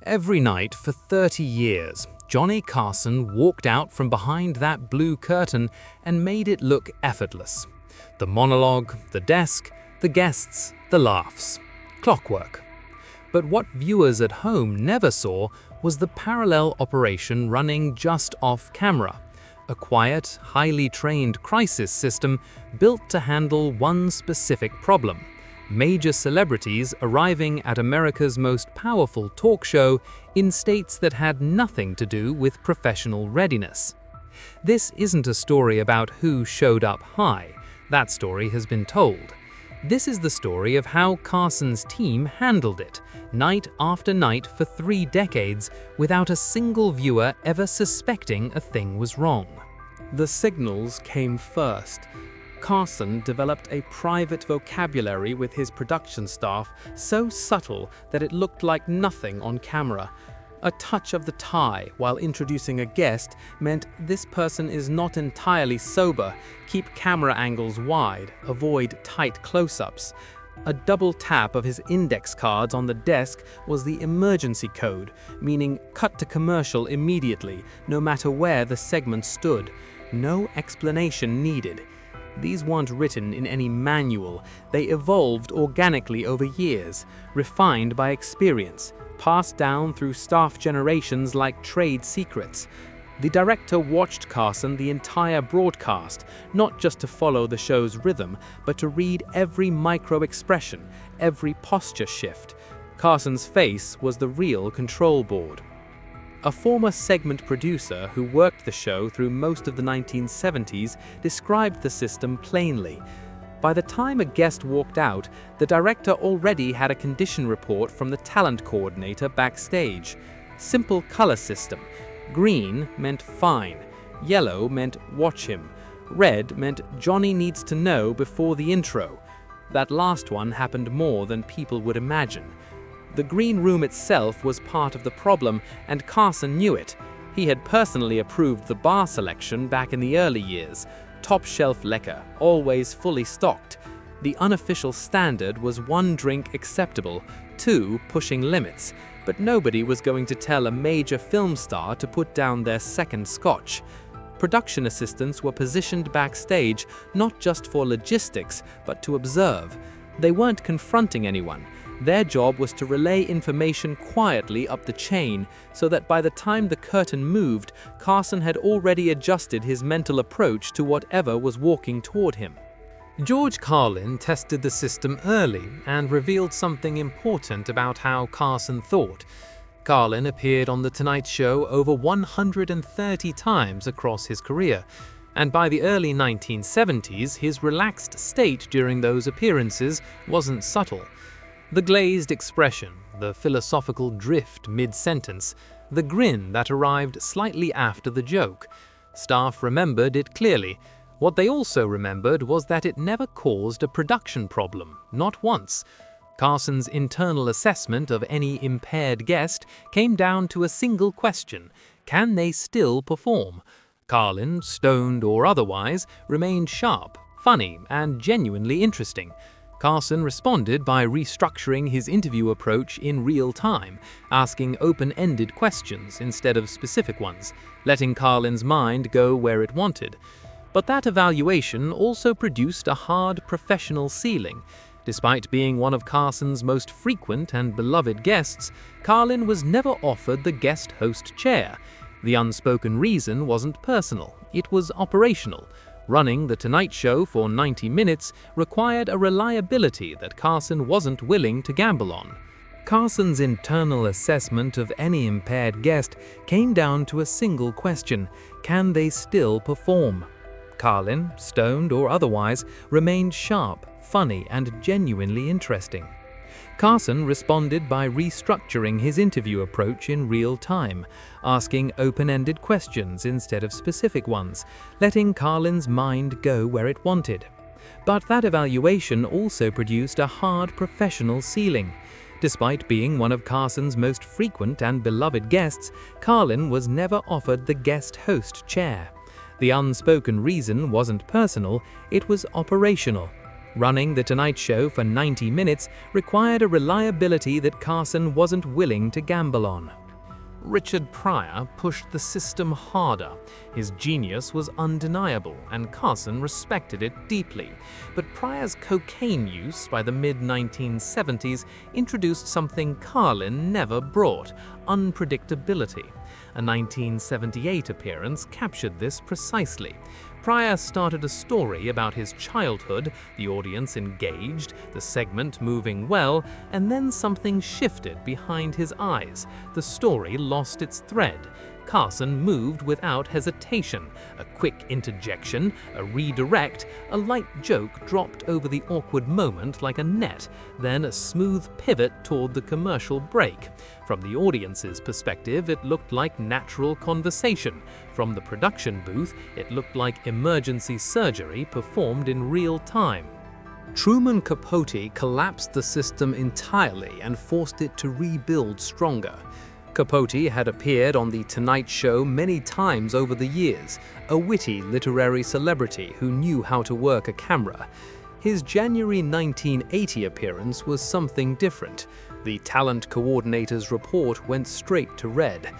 Every night for 30 years, Johnny Carson walked out from behind that blue curtain and made it look effortless. The monologue, the desk, the guests, the laughs. Clockwork. But what viewers at home never saw was the parallel operation running just off camera. A quiet, highly trained crisis system built to handle one specific problem. Major celebrities arriving at America's most powerful talk show in states that had nothing to do with professional readiness. This isn't a story about who showed up high. That story has been told. This is the story of how Carson's team handled it, night after night for 3 decades, without a single viewer ever suspecting a thing was wrong. The signals came first. Carson developed a private vocabulary with his production staff so subtle that it looked like nothing on camera. A touch of the tie while introducing a guest meant this person is not entirely sober, keep camera angles wide, avoid tight close-ups. A double tap of his index cards on the desk was the emergency code, meaning cut to commercial immediately, no matter where the segment stood. No explanation needed. These weren't written in any manual. They evolved organically over years, refined by experience, passed down through staff generations like trade secrets. The director watched Carson the entire broadcast, not just to follow the show's rhythm, but to read every micro-expression, every posture shift. Carson's face was the real control board. A former segment producer who worked the show through most of the 1970s described the system plainly. By the time a guest walked out, the director already had a condition report from the talent coordinator backstage. Simple color system. Green meant fine. Yellow meant watch him. Red meant Johnny needs to know before the intro. That last one happened more than people would imagine. The green room itself was part of the problem, and Carson knew it. He had personally approved the bar selection back in the early years. Top-shelf liquor, always fully stocked. The unofficial standard was 1 drink acceptable, 2 pushing limits, but nobody was going to tell a major film star to put down their second scotch. Production assistants were positioned backstage not just for logistics, but to observe. They weren't confronting anyone. Their job was to relay information quietly up the chain, so that by the time the curtain moved, Carson had already adjusted his mental approach to whatever was walking toward him. George Carlin tested the system early and revealed something important about how Carson thought. Carlin appeared on The Tonight Show over 130 times across his career, and by the early 1970s, his relaxed state during those appearances wasn't subtle. The glazed expression, the philosophical drift mid-sentence, the grin that arrived slightly after the joke. Staff remembered it clearly. What they also remembered was that it never caused a production problem, not once. Carson's internal assessment of any impaired guest came down to a single question: can they still perform? Carlin, stoned or otherwise, remained sharp, funny, and genuinely interesting. Carson responded by restructuring his interview approach in real time, asking open-ended questions instead of specific ones, letting Carlin's mind go where it wanted. But that evaluation also produced a hard professional ceiling. Despite being one of Carson's most frequent and beloved guests, Carlin was never offered the guest host chair. The unspoken reason wasn't personal, it was operational. Running The Tonight Show for 90 minutes required a reliability that Carson wasn't willing to gamble on. Carson's internal assessment of any impaired guest came down to a single question: can they still perform? Carlin, stoned or otherwise, remained sharp, funny, and genuinely interesting. Carson responded by restructuring his interview approach in real time, asking open-ended questions instead of specific ones, letting Carlin's mind go where it wanted. But that evaluation also produced a hard professional ceiling. Despite being one of Carson's most frequent and beloved guests, Carlin was never offered the guest host chair. The unspoken reason wasn't personal, it was operational. Running The Tonight Show for 90 minutes required a reliability that Carson wasn't willing to gamble on. Richard Pryor pushed the system harder. His genius was undeniable, and Carson respected it deeply. But Pryor's cocaine use by the mid-1970s introduced something Carlin never brought: unpredictability. A 1978 appearance captured this precisely. Pryor started a story about his childhood, the audience engaged, the segment moving well, and then something shifted behind his eyes. The story lost its thread. Carson moved without hesitation. A quick interjection, a redirect, a light joke dropped over the awkward moment like a net, then a smooth pivot toward the commercial break. From the audience's perspective, it looked like natural conversation. From the production booth, it looked like emergency surgery performed in real time. Truman Capote collapsed the system entirely and forced it to rebuild stronger. Capote had appeared on The Tonight Show many times over the years, a witty literary celebrity who knew how to work a camera. His January 1980 appearance was something different. The talent coordinator's report went straight to red.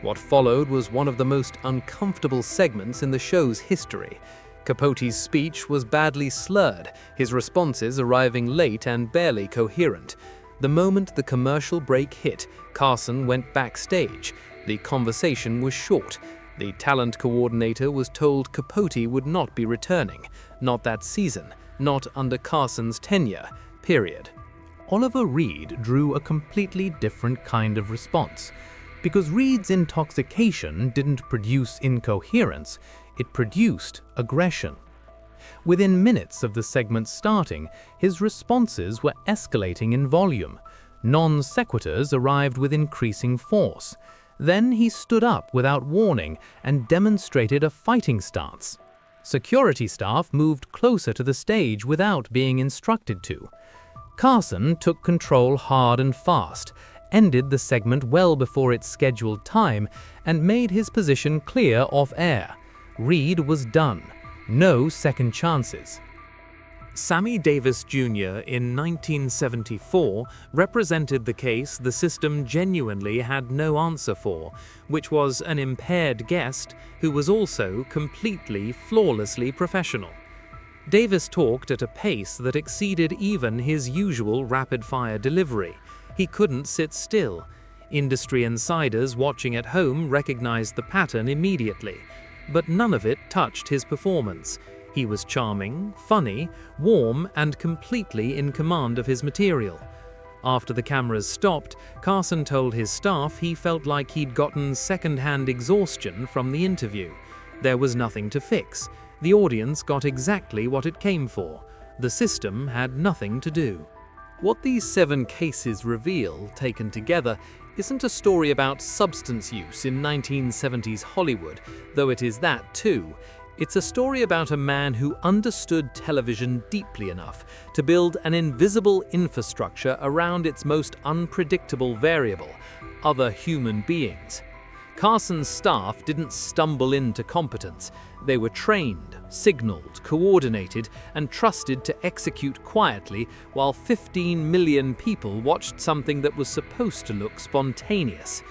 What followed was one of the most uncomfortable segments in the show's history. Capote's speech was badly slurred, his responses arriving late and barely coherent. The moment the commercial break hit, Carson went backstage. The conversation was short. The talent coordinator was told Capote would not be returning. Not that season. Not under Carson's tenure. Period. Oliver Reed drew a completely different kind of response. Because Reed's intoxication didn't produce incoherence, it produced aggression. Within minutes of the segment starting, his responses were escalating in volume. Non-sequiturs arrived with increasing force. Then he stood up without warning and demonstrated a fighting stance. Security staff moved closer to the stage without being instructed to. Carson took control hard and fast, ended the segment well before its scheduled time, and made his position clear off-air. Reed was done. No second chances. Sammy Davis Jr. in 1974 represented the case the system genuinely had no answer for, which was an impaired guest who was also completely, flawlessly professional. Davis talked at a pace that exceeded even his usual rapid-fire delivery. He couldn't sit still. Industry insiders watching at home recognized the pattern immediately. But none of it touched his performance. He was charming, funny, warm, and completely in command of his material. After the cameras stopped, Carson told his staff he felt like he'd gotten second-hand exhaustion from the interview. There was nothing to fix. The audience got exactly what it came for. The system had nothing to do. What these 7 cases reveal, taken together, isn't a story about substance use in 1970s Hollywood, though it is that too. It's a story about a man who understood television deeply enough to build an invisible infrastructure around its most unpredictable variable: other human beings. Carson's staff didn't stumble into competence. They were trained, signaled, coordinated, and trusted to execute quietly while 15 million people watched something that was supposed to look spontaneous.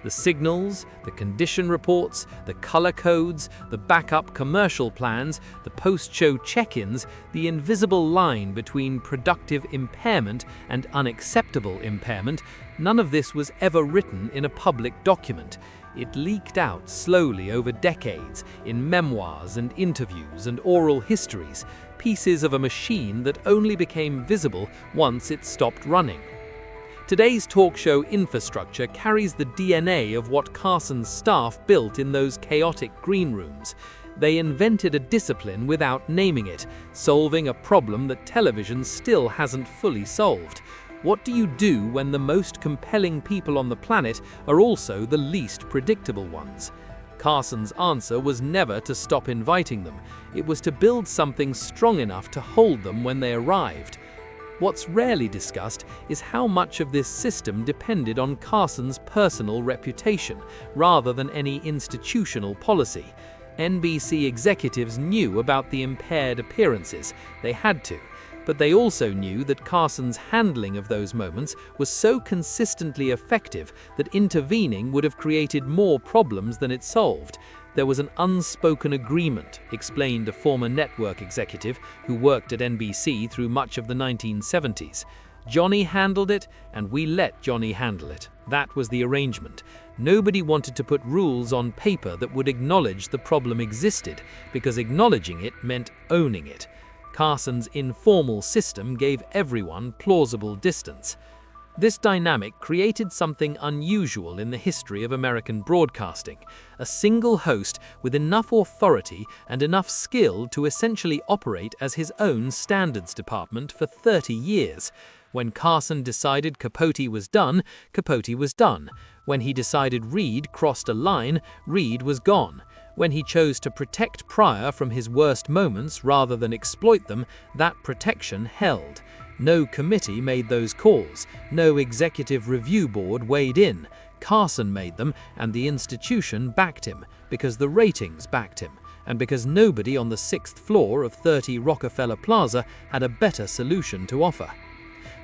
The signals, the condition reports, the color codes, the backup commercial plans, the post-show check-ins, the invisible line between productive impairment and unacceptable impairment, none of this was ever written in a public document. It leaked out slowly over decades in memoirs and interviews and oral histories, pieces of a machine that only became visible once it stopped running. Today's talk show infrastructure carries the DNA of what Carson's staff built in those chaotic green rooms. They invented a discipline without naming it, solving a problem that television still hasn't fully solved. What do you do when the most compelling people on the planet are also the least predictable ones? Carson's answer was never to stop inviting them. It was to build something strong enough to hold them when they arrived. What's rarely discussed is how much of this system depended on Carson's personal reputation, rather than any institutional policy. NBC executives knew about the impaired appearances. They had to. But they also knew that Carson's handling of those moments was so consistently effective that intervening would have created more problems than it solved. There was an unspoken agreement, explained a former network executive who worked at NBC through much of the 1970s. Johnny handled it, and we let Johnny handle it. That was the arrangement. Nobody wanted to put rules on paper that would acknowledge the problem existed, because acknowledging it meant owning it. Carson's informal system gave everyone plausible distance. This dynamic created something unusual in the history of American broadcasting: a single host with enough authority and enough skill to essentially operate as his own standards department for 30 years. When Carson decided Capote was done, Capote was done. When he decided Reed crossed a line, Reed was gone. When he chose to protect Pryor from his worst moments rather than exploit them, that protection held. No committee made those calls. No executive review board weighed in. Carson made them, and the institution backed him, because the ratings backed him, and because nobody on the 6th floor of 30 Rockefeller Plaza had a better solution to offer.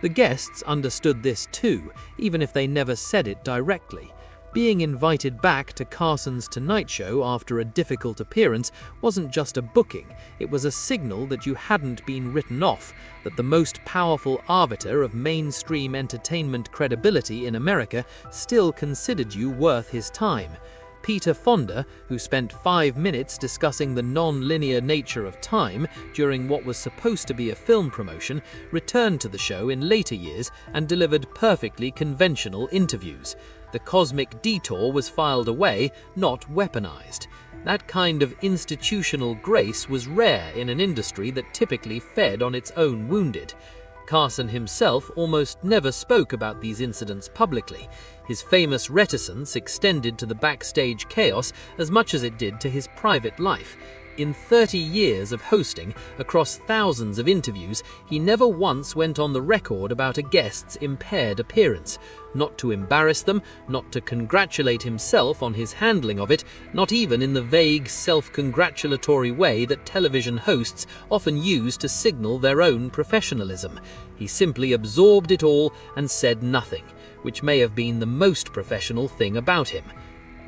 The guests understood this too, even if they never said it directly. Being invited back to Carson's Tonight Show after a difficult appearance wasn't just a booking, it was a signal that you hadn't been written off, that the most powerful arbiter of mainstream entertainment credibility in America still considered you worth his time. Peter Fonda, who spent 5 minutes discussing the non-linear nature of time during what was supposed to be a film promotion, returned to the show in later years and delivered perfectly conventional interviews. The cosmic detour was filed away, not weaponized. That kind of institutional grace was rare in an industry that typically fed on its own wounded. Carson himself almost never spoke about these incidents publicly. His famous reticence extended to the backstage chaos as much as it did to his private life. In 30 years of hosting, across thousands of interviews, he never once went on the record about a guest's impaired appearance. Not to embarrass them, not to congratulate himself on his handling of it, not even in the vague, self-congratulatory way that television hosts often use to signal their own professionalism. He simply absorbed it all and said nothing, which may have been the most professional thing about him.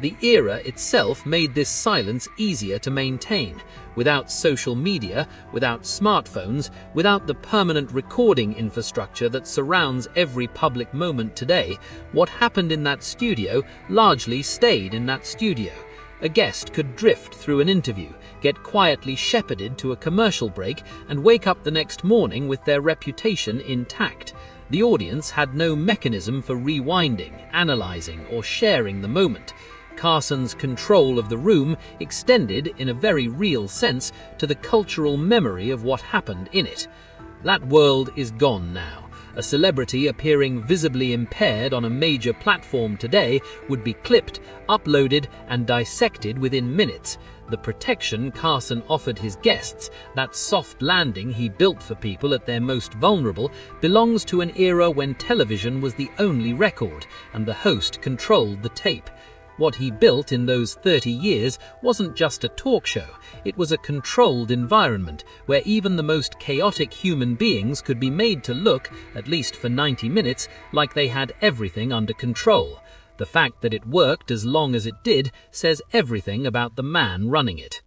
The era itself made this silence easier to maintain. Without social media, without smartphones, without the permanent recording infrastructure that surrounds every public moment today, what happened in that studio largely stayed in that studio. A guest could drift through an interview, get quietly shepherded to a commercial break, and wake up the next morning with their reputation intact. The audience had no mechanism for rewinding, analyzing, or sharing the moment. Carson's control of the room extended, in a very real sense, to the cultural memory of what happened in it. That world is gone now. A celebrity appearing visibly impaired on a major platform today would be clipped, uploaded, and dissected within minutes. The protection Carson offered his guests, that soft landing he built for people at their most vulnerable, belongs to an era when television was the only record, and the host controlled the tape. What he built in those 30 years wasn't just a talk show, it was a controlled environment where even the most chaotic human beings could be made to look, at least for 90 minutes, like they had everything under control. The fact that it worked as long as it did says everything about the man running it.